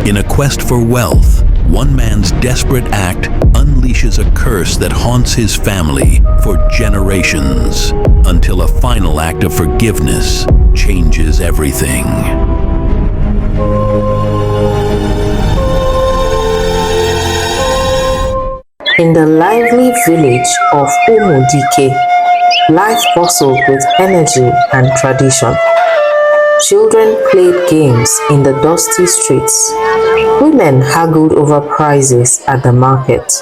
In a quest for wealth, one man's desperate act unleashes a curse that haunts his family for generations, until a final act of forgiveness changes everything. In the lively village of Umudike, life bustled with energy and tradition. Children played games in the dusty streets. Women haggled over prices at the market,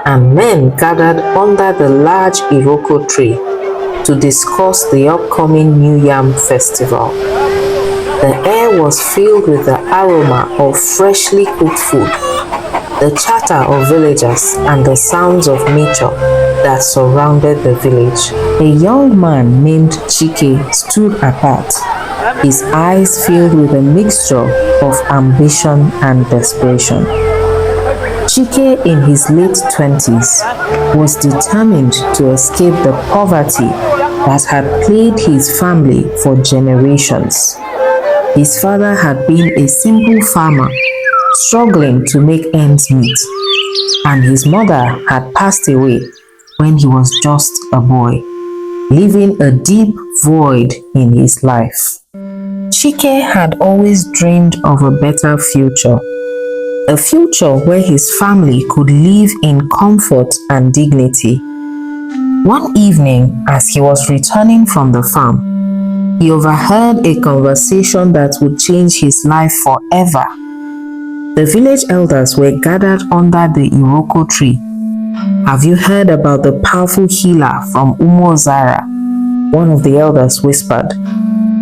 and men gathered under the large Iroko tree to discuss the upcoming New Yam festival. The air was filled with the aroma of freshly cooked food, the chatter of villagers, and the sounds of nature that surrounded the village. A young man named Chike stood apart, his eyes filled with a mixture of ambition and desperation. Chike, in his late 20s, was determined to escape the poverty that had plagued his family for generations. His father had been a simple farmer, struggling to make ends meet, and his mother had passed away when he was just a boy, leaving a deep void in his life. Chike had always dreamed of a better future, a future where his family could live in comfort and dignity. One evening, as he was returning from the farm, he overheard a conversation that would change his life forever. The village elders were gathered under the Iroko tree. "Have you heard about the powerful healer from Umozara?" one of the elders whispered.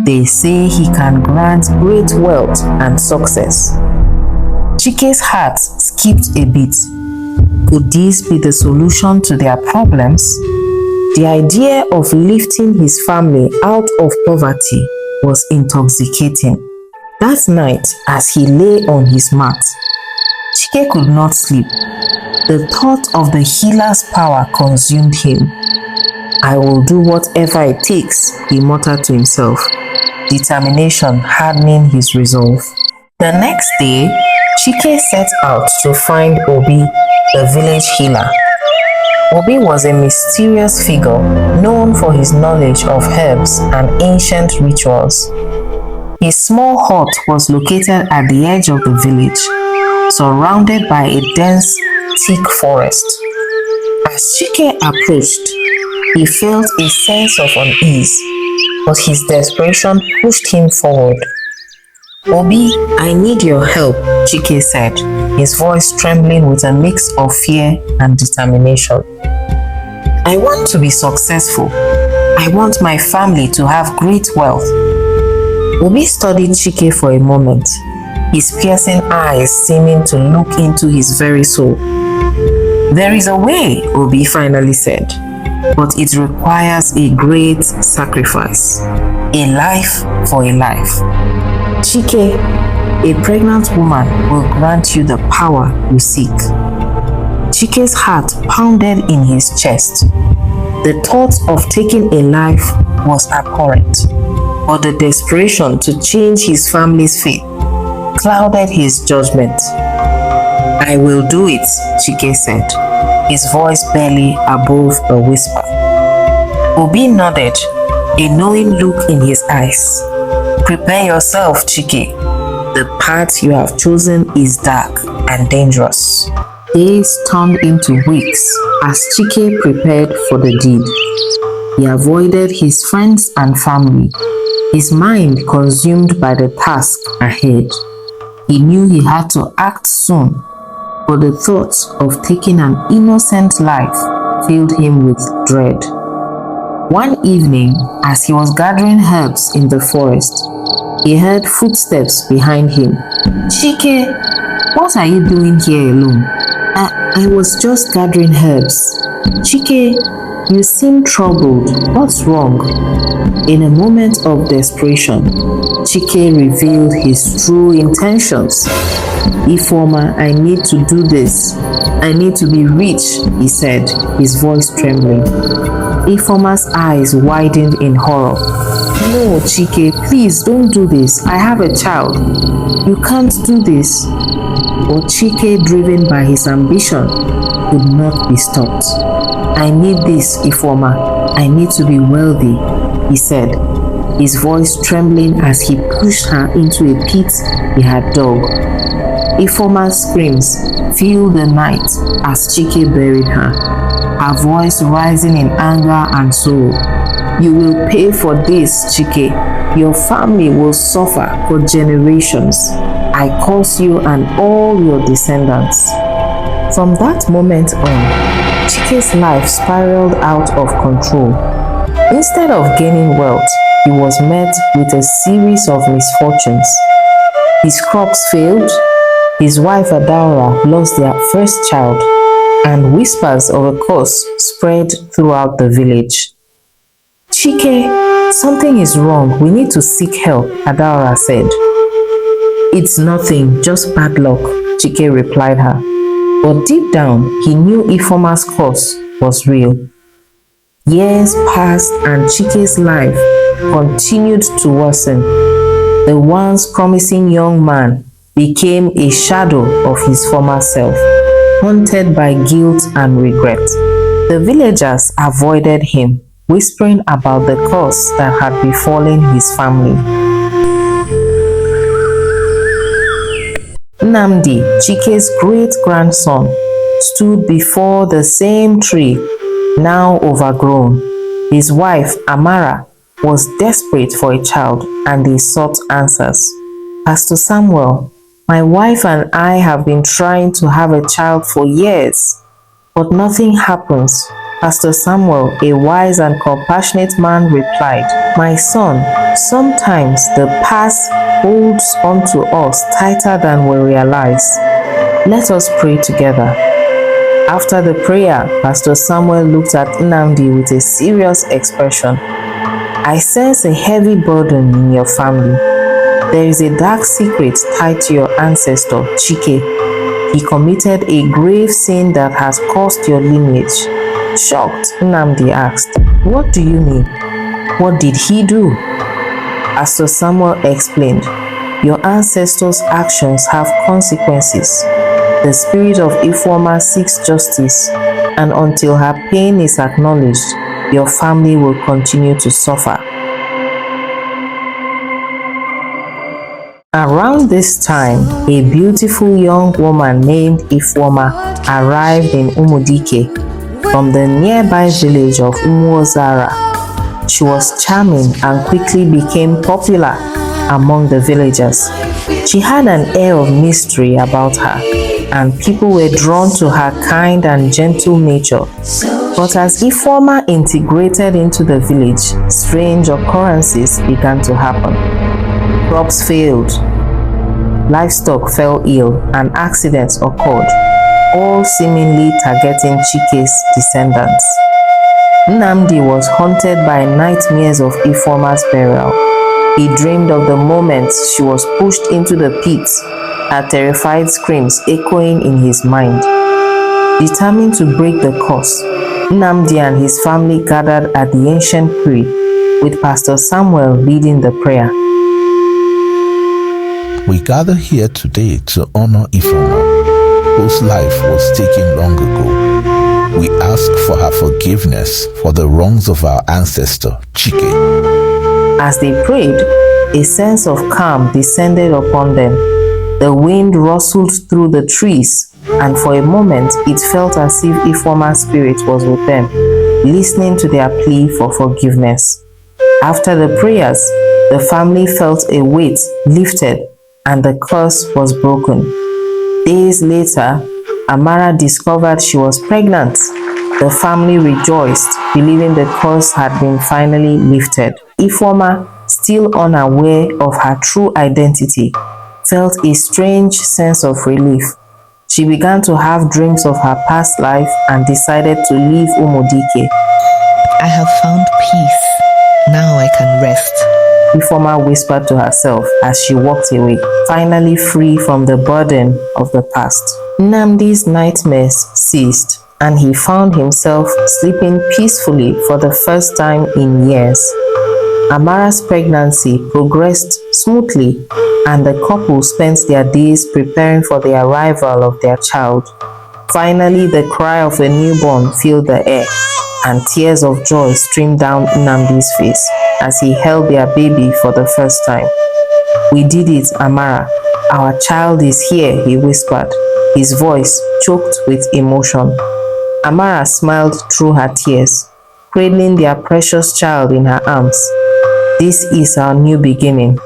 "They say he can grant great wealth and success." Chike's heart skipped a beat. Could this be the solution to their problems? The idea of lifting his family out of poverty was intoxicating. That night, as he lay on his mat, Chike could not sleep. The thought of the healer's power consumed him. "I will do whatever it takes," he muttered to himself, determination hardening his resolve. The next day, Chike set out to find Obi, the village healer. Obi was a mysterious figure known for his knowledge of herbs and ancient rituals. His small hut was located at the edge of the village, surrounded by a dense, thick forest. As Chike approached, he felt a sense of unease, but his desperation pushed him forward. "Obi, I need your help," Chike said, his voice trembling with a mix of fear and determination. "I want to be successful. I want my family to have great wealth." Obi studied Chike for a moment, his piercing eyes seeming to look into his very soul. "There is a way," Obi finally said, "but it requires a great sacrifice. A life for a life. Chike, a pregnant woman will grant you the power you seek." Chike's heart pounded in his chest. The thought of taking a life was abhorrent, but the desperation to change his family's fate clouded his judgment. "I will do it," Chike said, his voice barely above a whisper. Obi nodded, a knowing look in his eyes. "Prepare yourself, Chike. The path you have chosen is dark and dangerous." Days turned into weeks as Chike prepared for the deed. He avoided his friends and family, his mind consumed by the task ahead. He knew he had to act soon, but the thought of taking an innocent life filled him with dread. One evening, as he was gathering herbs in the forest, he heard footsteps behind him. "Chike, what are you doing here alone?" I was just gathering herbs." "Chike, you seem troubled. What's wrong?" In a moment of desperation, Chike revealed his true intentions. "Ifeoma, I need to do this. I need to be rich," he said, his voice trembling. Ifeoma's eyes widened in horror. No, Chike, please don't do this. I have a child. You can't do this. But Chike, driven by his ambition, could not be stopped. I need this, Ifeoma. I need to be wealthy, he said, his voice trembling as he pushed her into a pit he had dug. Ifeoma's screams filled the night as Chike buried her, her voice rising in anger and sorrow. You will pay for this, Chike. Your family will suffer for generations. I curse you and all your descendants. From that moment on, Chike's life spiraled out of control. Instead of gaining wealth, he was met with a series of misfortunes. His crops failed, his wife Adaora lost their first child, and whispers of a curse spread throughout the village. Chike, something is wrong. We need to seek help, Adaora said. It's nothing, just bad luck, Chike replied her. But deep down, he knew Ifeoma's curse was real. Years passed and Chike's life continued to worsen. The once promising young man became a shadow of his former self, haunted by guilt and regret. The villagers avoided him, whispering about the curse that had befallen his family. Nnamdi, Chike's great-grandson, stood before the same tree, now overgrown. His wife, Amara, was desperate for a child and they sought answers. Pastor Samuel, my wife and I have been trying to have a child for years, but nothing happens. Pastor Samuel, a wise and compassionate man, replied, my son, sometimes the past holds onto us tighter than we realize. Let us pray together. After the prayer, Pastor Samuel looked at Nnamdi with a serious expression. I sense a heavy burden in your family. There is a dark secret tied to your ancestor, Chike. He committed a grave sin that has cursed your lineage. Shocked, Nnamdi asked, what do you mean? What did he do? Pastor Samuel explained, your ancestors' actions have consequences. The spirit of Ifeoma seeks justice, and until her pain is acknowledged, your family will continue to suffer. Around this time, a beautiful young woman named Ifeoma arrived in Umudike from the nearby village of Umuozara. She was charming and quickly became popular among the villagers. She had an air of mystery about her, and people were drawn to her kind and gentle nature. But as Ifeoma integrated into the village, strange occurrences began to happen. Crops failed, livestock fell ill, and accidents occurred, all seemingly targeting Chike's descendants. Nnamdi was haunted by nightmares of Ifeoma's burial. He dreamed of the moment she was pushed into the pit, her terrified screams echoing in his mind. Determined to break the curse, Nnamdi and his family gathered at the ancient tree, with Pastor Samuel leading the prayer. We gather here today to honor Ifeoma, whose life was taken long ago. We ask for her forgiveness for the wrongs of our ancestor, Chike. As they prayed, a sense of calm descended upon them. The wind rustled through the trees, and for a moment it felt as if Ifeoma's spirit was with them, listening to their plea for forgiveness. After the prayers, the family felt a weight lifted and the curse was broken. Days later, Amara discovered she was pregnant. The family rejoiced, believing the curse had been finally lifted. Ifeoma, still unaware of her true identity, felt a strange sense of relief. She began to have dreams of her past life and decided to leave Umudike. I have found peace. Now I can rest, Ifeoma whispered to herself as she walked away, finally free from the burden of the past. Nnamdi's nightmares ceased, and he found himself sleeping peacefully for the first time in years. Amara's pregnancy progressed smoothly, and the couple spent their days preparing for the arrival of their child. Finally, the cry of a newborn filled the air, and tears of joy streamed down Nnamdi's face as he held their baby for the first time. "We did it, Amara. Our child is here," he whispered, his voice choked with emotion. Amara smiled through her tears, cradling their precious child in her arms. "This is our new beginning.